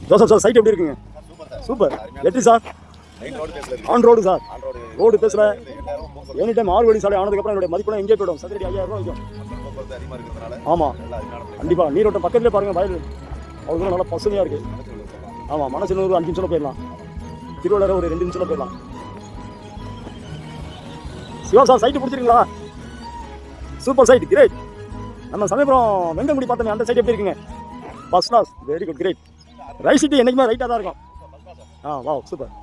Joseph sir side எப்படி இருக்குங்க? Super. எப்படி sir? On road sir. Road பேசுகிற எனி டைம் 6 வழி சாலை ஆனதுக்கப்புறம் என்னுடைய மதிப்பெல்லாம் எங்கே போய்டும்? சதுரடி 5000 ரூபா வைக்கும். ஆமாம் கண்டிப்பாக. நீரோட்டம் பக்கத்துலேயே பாருங்கள், வயல் அவ்வளோ நல்லா பசுமையாக இருக்குது. ஆமாம், மனசு ஒரு 5 நிமிஷம் போயிடலாம். திருவள்ளுவர் ஒரு 2 நிமிஷம் போயிடலாம். சிவா சார் சைட்டு பிடிச்சிருங்களா? Super site, great. நம்ம சமயபுரம் வெங்கங்குடி பார்த்தோமே, அந்த சைட் எப்படி இருக்குங்க? First class, very good, great. Right site என்றைக்குமே ரைட்டாக தான் இருக்கும். Wow, super.